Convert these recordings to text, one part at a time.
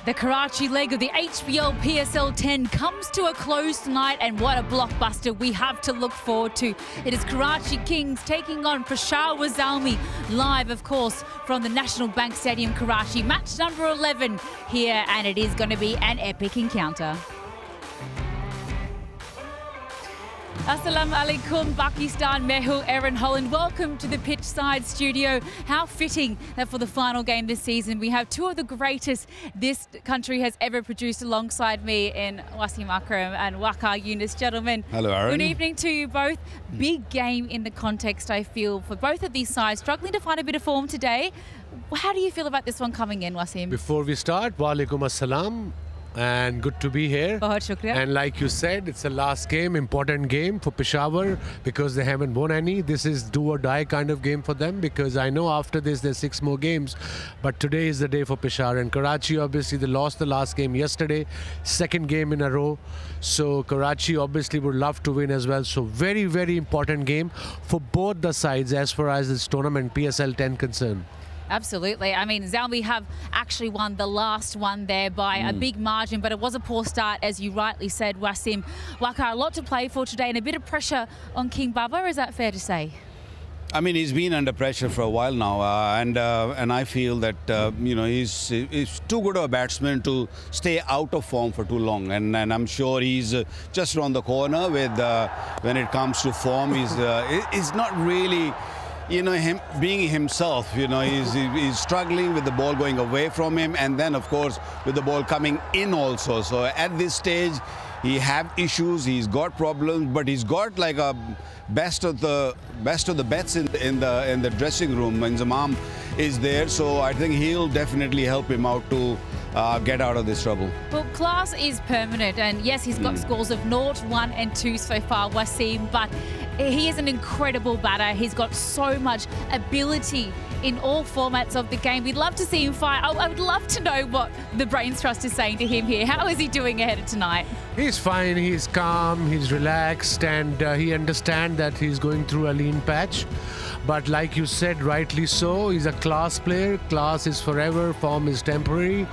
The Karachi leg of the HBL PSL 10 comes to a close tonight, and what a blockbuster we have to look forward to. It is Karachi Kings taking on Peshawar Zalmi, live, of course, from the National Bank Stadium, Karachi. Match number 11 here, and it is going to be an epic encounter. Assalamu alaikum, Pakistan, Mehu, Erin Holland. Welcome to the pitchside studio. How fitting that for the final game this season, we have two of the greatest this country has ever produced alongside me in Wasim Akram and Waka Yunus. Gentlemen, hello, Aaron. Good evening to you both. Big game in the context, I feel, for both of these sides, struggling to find a bit of form today. How do you feel about this one coming in, Wasim? Before we start, wa alaikum assalam. And good to be here. And like you said, it's the last game, important game for Peshawar because they haven't won any. This is do or die kind of game for them because I know after this there's 6 more games. But today is the day for Peshawar. And Karachi, obviously, they lost the last game yesterday, second game in a row. So Karachi obviously would love to win as well. So very, very important game for both the sides as far as this tournament PSL 10 concerned. Absolutely. I mean, Zalmi have actually won the last one there by a big margin, but it was a poor start, as you rightly said, Wasim. Waka, a lot to play for today and a bit of pressure on King Baba. Is that fair to say? I mean, he's been under pressure for a while now, and I feel that you know he's too good of a batsman to stay out of form for too long, and I'm sure he's just around the corner with when it comes to form. He's not really, you know, him being himself. You know, he's struggling with the ball going away from him, and then of course with the ball coming in also. So at this stage, he have issues. He's got problems, but he's got like a best of the bets in the dressing room. And Zamam is there, so I think he'll definitely help him out to get out of this trouble. Well, class is permanent, and yes, he's got scores of 0, 1 and 2 so far, Wasim, but he is an incredible batter. He's got so much ability in all formats of the game. We'd love to see him fire. I would love to know what the Brains Trust is saying to him here. How is he doing ahead of tonight? He's fine, he's calm, he's relaxed, and he understands that he's going through a lean patch. But like you said, rightly so, he's a class player. Class is forever, form is temporary.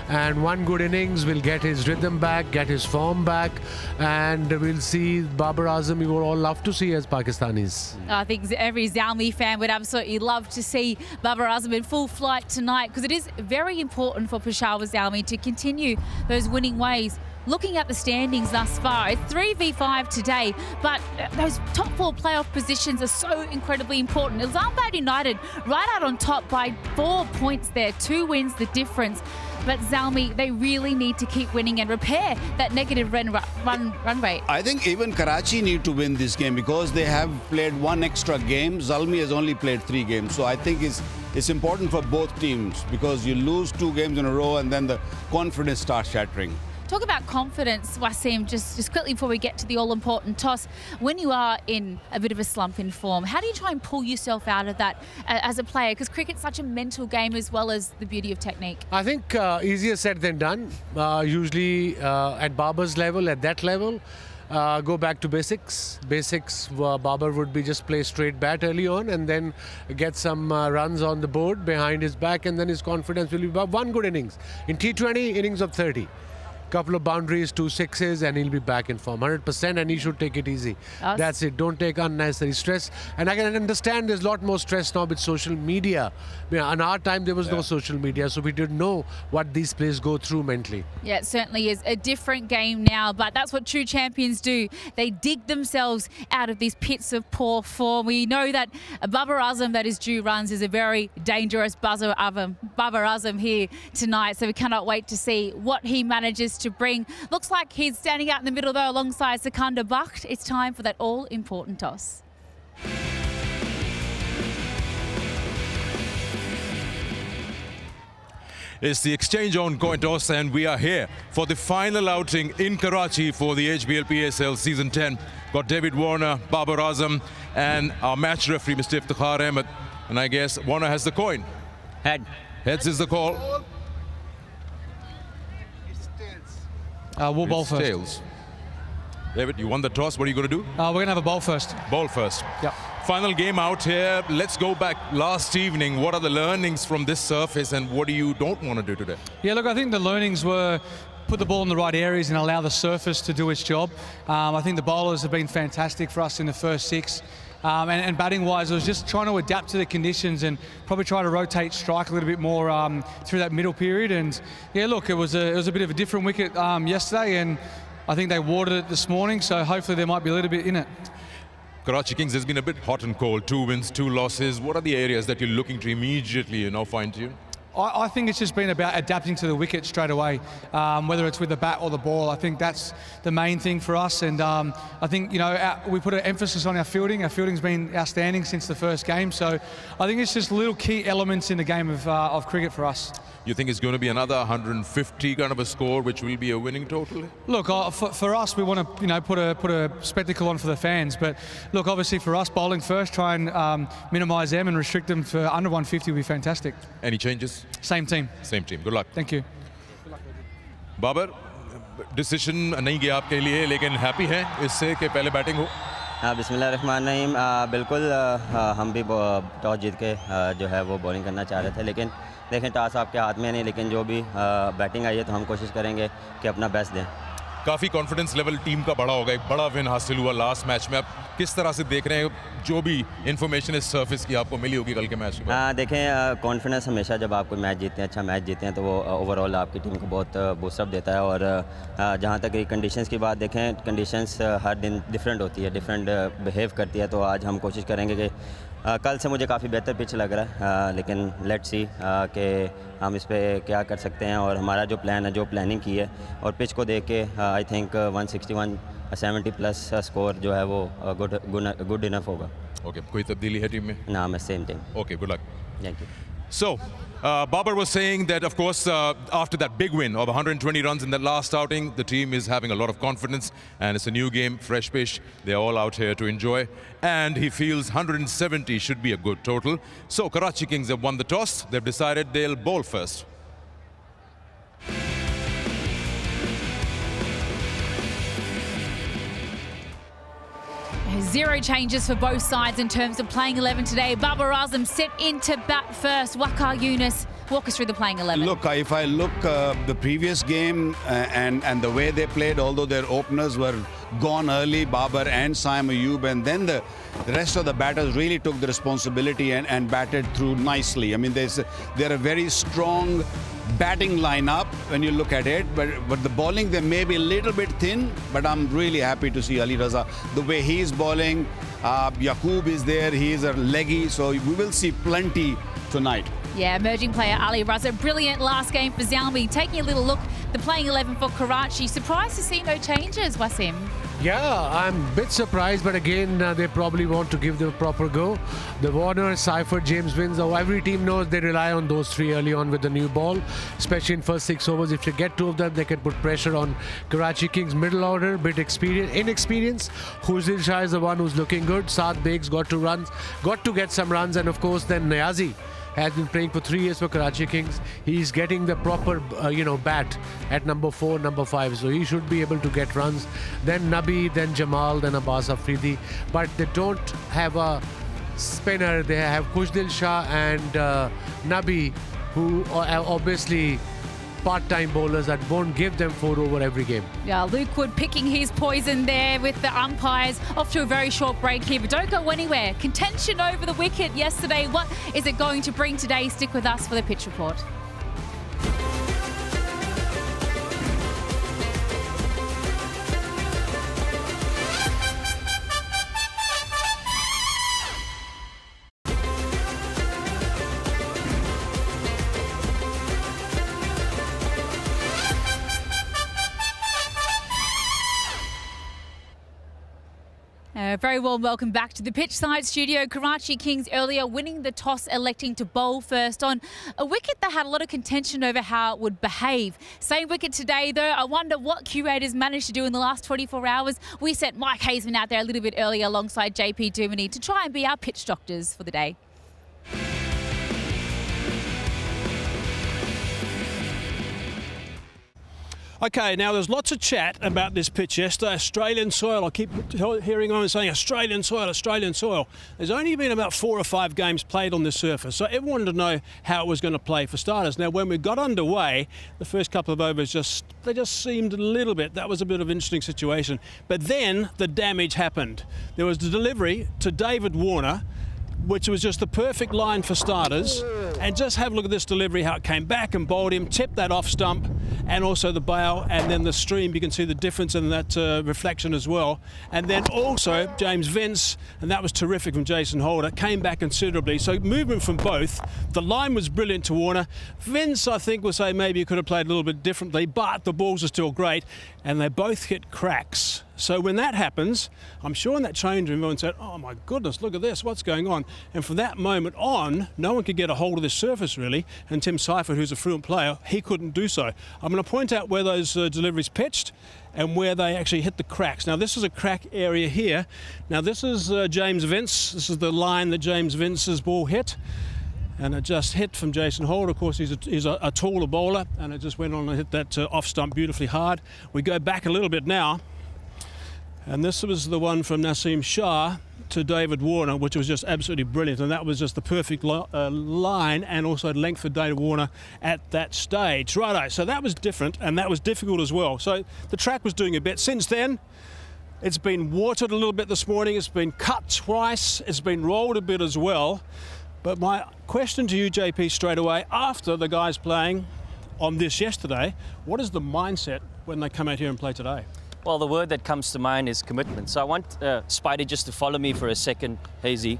And one good innings will get his rhythm back, get his form back. And we'll see Babar Azam we would all love to see as Pakistanis. I think every Zalmi fan would absolutely love to see Babar Azam in full flight tonight because it is very important for Peshawar Zalmi to continue those winning ways. Looking at the standings thus far, it's 3v5 today, but those top 4 playoff positions are so incredibly important. Islamabad United right out on top by 4 points there, 2 wins the difference. But Zalmi, they really need to keep winning and repair that negative run rate. I think even Karachi need to win this game because they have played 1 extra game. Zalmi has only played 3 games. So I think it's important for both teams because you lose 2 games in a row and then the confidence starts shattering. Talk about confidence, Wasim, just quickly before we get to the all-important toss. When you are in a bit of a slump in form, how do you try and pull yourself out of that as a player? Because cricket's such a mental game as well as the beauty of technique. I think easier said than done. Usually at Babar's level, at that level, go back to basics. Babar would be just play straight bat early on and then get some runs on the board behind his back, and then his confidence will be about 1 good innings. In T20, innings of 30. Couple of boundaries, 2 sixes, and he'll be back in form 100%, and he should take it easy. That's it. Don't take unnecessary stress. And I can understand there's a lot more stress now with social media. In our time, there was no social media, so we didn't know what these players go through mentally. Yeah, it certainly is a different game now, but that's what true champions do. They dig themselves out of these pits of poor form. We know that Babar Azam, that is due runs, is a very dangerous Babar Azam here tonight, so we cannot wait to see what he manages to bring. Looks like he's standing out in the middle though alongside Sikandar Bakht. It's time for that all-important toss. It's the exchange on coin toss, and we are here for the final outing in Karachi for the HBL PSL Season 10. Got David Warner, Babar Azam, and our match referee, Mr. Iftikhar Ahmed. And I guess Warner has the coin. Head. Heads is the call. We'll bowl first. Tails. David, you won the toss. What are you going to do? We're going to have a bowl first. Ball first. Yep. Final game out here. Let's go back last evening. What are the learnings from this surface and what do you don't want to do today? Yeah, look, I think the learnings were put the ball in the right areas and allow the surface to do its job. I think the bowlers have been fantastic for us in the first 6. And batting-wise, it was just trying to adapt to the conditions and probably try to rotate strike a little bit more through that middle period. And yeah, look, it was a bit of a different wicket yesterday, and I think they watered it this morning, so hopefully there might be a little bit in it. Karachi Kings has been a bit hot and cold. 2 wins, 2 losses. What are the areas that you're looking to immediately, fine-tune? I think it's just been about adapting to the wicket straight away, whether it's with the bat or the ball. I think that's the main thing for us, and I think we put an emphasis on our fielding. Our fielding's been outstanding since the first game, so I think it's just little key elements in the game of cricket for us. You think it's going to be another 150 kind of a score, which will be a winning total? Look, for us, we want to put a spectacle on for the fans. But look, obviously for us, bowling first, try and minimise them and restrict them for under 150 would be fantastic. Any changes? Same team. Same team. Good luck. Thank you. Babar, decision नहीं गया आपके लिए, लेकिन happy है इससे कि पहले batting हो? हाँ, बिस्मिल्लाहिर्रहमानिर्रहीम। बिल्कुल हम भी टॉस जीत के जो है वो बॉलिंग करना चाह रहे थे, लेकिन देखें टॉस आपके हाथ में नहीं, लेकिन जो भी बैटिंग आई है तो हम कोशिश करेंगे कि अपना बेस्ट दें। काफ़ी कॉन्फिडेंस लेवल टीम का बड़ा होगा, एक बड़ा विन हासिल हुआ लास्ट मैच में। आप किस तरह से देख रहे हैं जो भी इंफॉर्मेशन इस सर्फिस की आपको मिली होगी कल के मैच में? हाँ, देखें कॉन्फिडेंस हमेशा जब आप कोई मैच जीतते हैं, अच्छा मैच जीतते हैं, तो वो ओवरऑल आपकी टीम को बहुत बूस्टअप देता है। और जहाँ तक कंडीशंस की बात देखें, कंडीशंस हर दिन डिफरेंट होती है, डिफरेंट बिहेव करती है। तो आज हम कोशिश करेंगे कि कल से मुझे काफ़ी बेहतर पिच लग रहा है, लेकिन लेट्स सी कि हम इस पे क्या कर सकते हैं। और हमारा जो प्लान है, जो प्लानिंग की है और पिच को देख के आई थिंक 160-170 प्लस स्कोर जो है वो गुड इनफ होगा। ओके, कोई तब्दीली है टीम में? ना, मैं same team. Okay, good luck. Thank you. So, Babar was saying that, of course, after that big win of 120 runs in that last outing, the team is having a lot of confidence, and it's a new game, fresh pitch. They're all out here to enjoy, and he feels 170 should be a good total. So, Karachi Kings have won the toss. They've decided they'll bowl first. Zero changes for both sides in terms of playing 11 today. Babar Azam set into bat first. Waqar Younis, walk us through the playing 11. Look, if I look the previous game and the way they played, although their openers were gone early, Babar and Saim Ayub, and then the rest of the batters really took the responsibility and batted through nicely. I mean, they're a very strong batting lineup when you look at it, but the bowling, they may be a little bit thin, but I'm really happy to see Ali Raza, the way he's bowling. Yaqub is there, he's a leggy, so we will see plenty tonight. Yeah, emerging player Ali Raza, brilliant last game for Zalmi. Taking a little look, the playing 11 for Karachi. Surprised to see no changes, Wasim? Yeah, I'm a bit surprised, but again, they probably want to give them a proper go. The Warner, Seifert, James Wins, every team knows they rely on those three early on with the new ball, especially in first 6 overs. If you get 2 of them, they can put pressure on Karachi Kings middle order, bit inexperience. Khusdil Shah is the one who's looking good. Saad Beg's got to get some runs, and of course then Niazi has been playing for 3 years for Karachi Kings. He's getting the proper, bat at number 4, number 5. So he should be able to get runs. Then Nabi, then Jamal, then Abbas Afridi. But they don't have a spinner. They have Khusdil Shah and Nabi, who are obviously part-time bowlers that won't give them 4 over every game. Yeah, Luke Wood picking his poison there with the umpires. Off to a very short break here, but don't go anywhere. Contention over the wicket yesterday. What is it going to bring today? Stick with us for the pitch report. Very warm welcome back to the pitchside studio. Karachi Kings earlier winning the toss, electing to bowl first on a wicket that had a lot of contention over how it would behave. Same wicket today though. I wonder what curators managed to do in the last 24 hours. We sent Mike Hazeman out there a little bit earlier alongside JP Duminy to try and be our pitch doctors for the day. Okay, now there's lots of chat about this pitch yesterday. Australian soil. I keep hearing on and saying Australian soil, Australian soil. There's only been about 4 or 5 games played on this surface, so everyone wanted to know how it was going to play for starters. Now, when we got underway, the first couple of overs just seemed a little bit. That was a bit of an interesting situation. But then the damage happened. There was the delivery to David Warner, which was just the perfect line for starters. And just have a look at this delivery, how it came back and bowled him, tipped that off stump, and also the bail, and then the stream. You can see the difference in that reflection as well. And then also James Vince, and that was terrific from Jason Holder, came back considerably. So movement from both. The line was brilliant to Warner. Vince, I think, will say maybe he could have played a little bit differently, but the balls are still great, and they both hit cracks. So when that happens, I'm sure in that change room everyone said, oh my goodness, look at this, what's going on? And from that moment on, no one could get a hold of this surface really, and Tim Seifert, who's a fluent player, he couldn't do so. I'm going to point out where those deliveries pitched and where they actually hit the cracks. Now this is a crack area here. Now this is James Vince. This is the line that James Vince's ball hit. And it just hit from Jason Holder. Of course, he's a taller bowler, and it just went on and hit that off stump beautifully hard. We go back a little bit now. And this was the one from Naseem Shah to David Warner, which was just absolutely brilliant. And that was just the perfect line and also length for David Warner at that stage. Righto, so that was different and that was difficult as well. So the track was doing a bit. Since then, it's been watered a little bit this morning. It's been cut twice. It's been rolled a bit as well. But my question to you, JP, straight away, after the guys playing on this yesterday, what is the mindset when they come out here and play today? Well, the word that comes to mind is commitment. So I want Spidey just to follow me for a second, Hazy.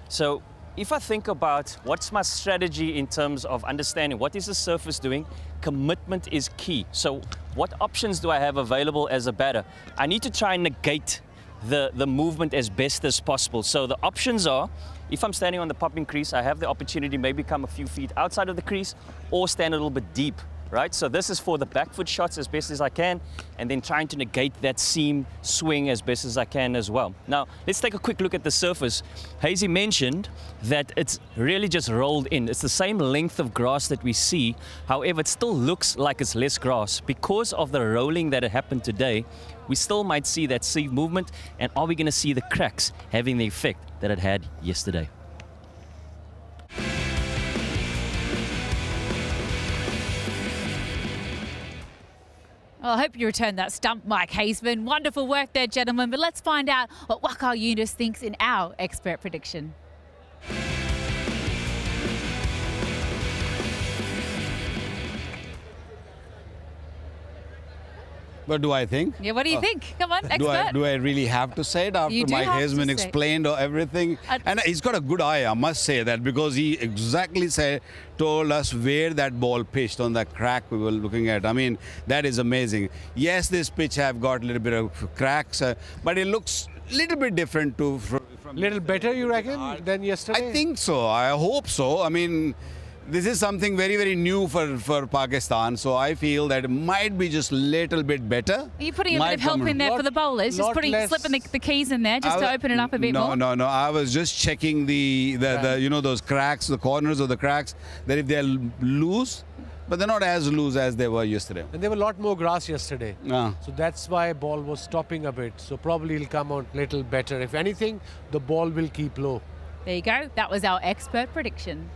So if I think about what's my strategy in terms of understanding what is the surface doing, commitment is key. So what options do I have available as a batter? I need to try and negate the movement as best as possible. So the options are, if I'm standing on the popping crease, I have the opportunity to maybe come a few feet outside of the crease or stand a little bit deep. Right, so this is for the back foot shots as best as I can, and then trying to negate that seam swing as best as I can as well. Now, let's take a quick look at the surface. Hazy mentioned that it's really just rolled in. It's the same length of grass that we see. However, it still looks like it's less grass. Because of the rolling that happened today, we still might see that seam movement, and are we going to see the cracks having the effect that it had yesterday? Well, I hope you returned that stump, Mike Hazeman. Wonderful work there, gentlemen. But let's find out what Waqar Yunus thinks in our expert prediction. What do I think? Yeah, what do you think? Come on, expert. Do I really have to say it after Mike Hazeman explained everything? And he's got a good eye, I must say that, because he exactly told us where that ball pitched on that crack we were looking at. I mean, that is amazing. Yes, this pitch have got a little bit of cracks, but it looks a little bit different from little better, you reckon, than yesterday? I think so. I hope so. I mean, this is something very, very new for Pakistan, so I feel that it might be just a little bit better. Are you putting a bit of help in there for the bowlers? Just slipping the keys in there just to open it up a bit more? No. I was just checking the you know, those cracks, the corners of the cracks, that if they're loose, but they're not as loose as they were yesterday. And there were a lot more grass yesterday. So that's why ball was stopping a bit. So probably it'll come out a little better. If anything, the ball will keep low. There you go. That was our expert prediction.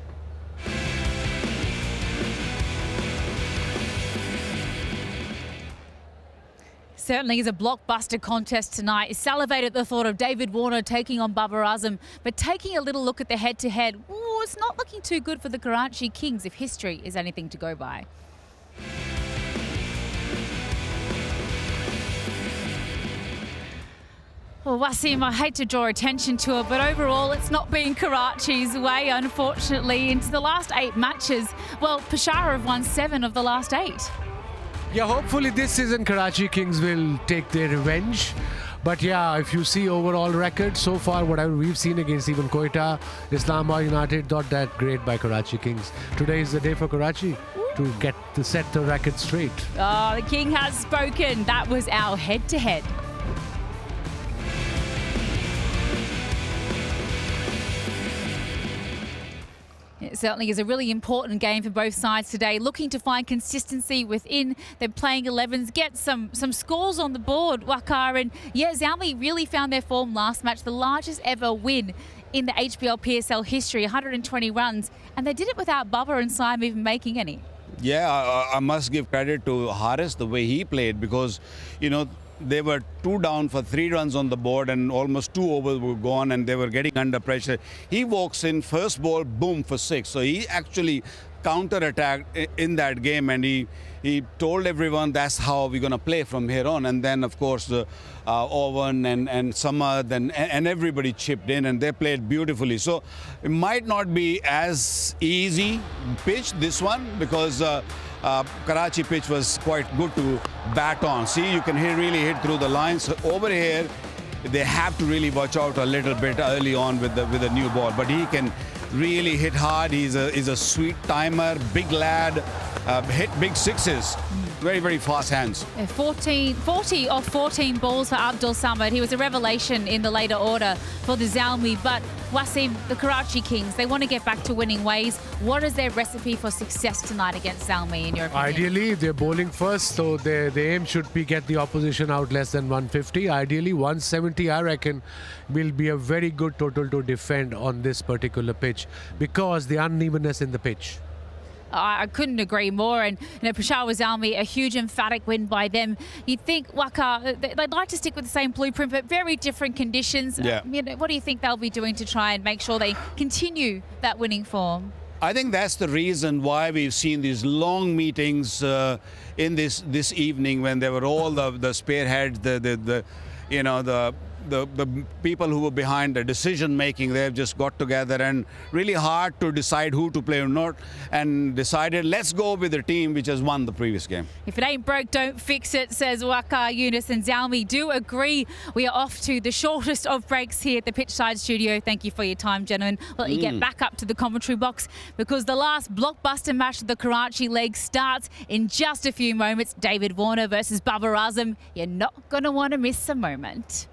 Certainly is a blockbuster contest tonight. He salivated at the thought of David Warner taking on Babar Azam, but taking a little look at the head-to-head, it's not looking too good for the Karachi Kings if history is anything to go by. Well, Wasim, I hate to draw attention to it, but overall it's not been Karachi's way, unfortunately. Into the last 8 matches, well, Peshawar have won 7 of the last 8. Yeah, hopefully this season Karachi Kings will take their revenge. But yeah, if you see overall record so far, whatever we've seen against even Quetta, Islamabad United, not that great by Karachi Kings. Today is the day for Karachi to set the record straight. Oh, the King has spoken. That was our head-to-head. certainly is a really important game for both sides today. Looking to find consistency within their playing 11s, get some scores on the board, Waqar. And yeah, Zalmi really found their form last match, the largest ever win in the HBL PSL history, 120 runs. And they did it without Bubba and Syme even making any. Yeah, I must give credit to Haris the way he played, because, you know, they were 2 down for 3 runs on the board and almost 2 overs were gone and they were getting under pressure. He walks in, first ball, boom, for 6. So he actually counter-attacked in that game, and he told everyone that's how we're going to play from here on. And then, of course, Owen and Samad and everybody chipped in and they played beautifully. So it might not be as easy pitch, this one, because Karachi pitch was quite good to bat on. See, you can really hit through the lines. So over here, they have to really watch out a little bit early on with the new ball. But he can really hit hard. He's a sweet timer, big lad, hit big sixes. Very, very fast hands. 40 off 14 balls for Abdul Samad. He was a revelation in the later order for the Zalmi. But Wasim, the Karachi Kings, they want to get back to winning ways. What is their recipe for success tonight against Zalmi, in your opinion? Ideally, they're bowling first, so the aim should be get the opposition out less than 150. Ideally, 170, I reckon, will be a very good total to defend on this particular pitch because the unevenness in the pitch. I couldn't agree more. And Peshawar Zalmi, a huge emphatic win by them. You'd think, Waqar, they'd like to stick with the same blueprint, but very different conditions. Yeah. What do you think they'll be doing to try and make sure they continue that winning form? I think that's the reason why we've seen these long meetings in this evening, when there were all the spearheads, the people who were behind the decision making. They've just got together and really hard to decide who to play or not, and decided let's go with the team which has won the previous game. If it ain't broke, don't fix it, says Waqar Younis, and Zalmi do agree. We are off to the shortest of breaks here at the Pitchside studio. Thank you for your time, gentlemen. We'll let you get back up to the commentary box, because the last blockbuster match of the Karachi leg starts in just a few moments. David Warner versus Babar Azam. You're not going to want to miss a moment.